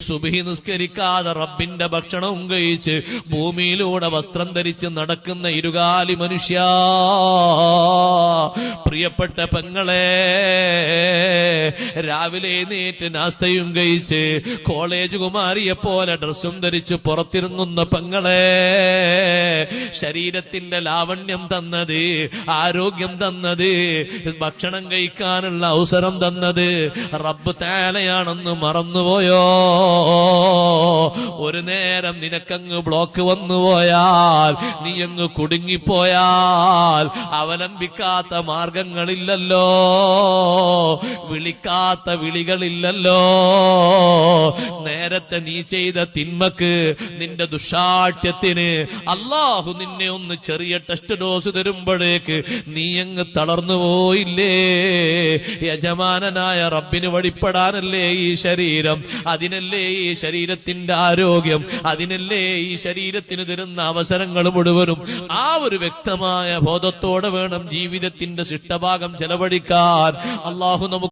സുബ്ഹി നിസ്കരിക്കാതെ റബ്ബിന്റെ ഭക്ഷണവും കഴിച്ച് ഭൂമിയിലൂടെ വസ്ത്രം ധരിച്ച് നടക്കുന്ന ഇരുകാലി മനുഷ്യ, പ്രിയപ്പെട്ട പെങ്ങളെ, രാവിലെ എഴുന്നേറ്റ് നാസ്തയും കഴിച്ച് കോളേജ് കുമാരിയെ പോലെ ഡ്രസ്സും ധരിച്ച് പുറത്തിറങ്ങുന്ന പെങ്ങളെ, ശരീരത്തിന്റെ ലാവണ്യം തന്നത്, ആരോഗ്യം തന്നത്, ഭക്ഷണം കഴിക്കാനുള്ള അവസരം തന്നത് റബ്ബ് തആലയാണെന്ന് മറന്നുപോയോ? ഒരു നേരം നിനക്കങ്ങ് ബ്ലോക്ക് വന്നുപോയാൽ, നീ അങ്ങ് കുടുങ്ങിപ്പോയാൽ അവലംബിക്കാത്ത മാർഗങ്ങളില്ലല്ലോ, വിളിക്കാത്ത വിളികളില്ലല്ലോ. നേരത്തെ നീ ചെയ്ത തിന്മക്ക്, നിന്റെ ദുശാഠ്യത്തിന് അല്ലാഹു നിന്നെ ഒന്ന് ചെറിയ ടെസ്റ്റ് ഡോസ് തരുമ്പോഴേക്ക് നീ അങ്ങ് തളർന്നു പോയില്ലേ? യജമാനനായ റബ്ബിന് വഴിപ്പെടാനല്ലേ ഈ ശരീരം, അതിനല്ലേ ഈ ശരീരത്തിന്റെ ആരോഗ്യം, അതിനല്ലേ ഈ ശരീരത്തിന് തരുന്ന അവസരങ്ങൾ മുഴുവനും. ആ ഒരു വ്യക്തമായ ബോധത്തോടെ വേണം ജീവിതത്തിന്റെ ശിഷ്ടഭാഗം ചെലവഴിക്കാൻ. അല്ലാഹു നമുക്ക്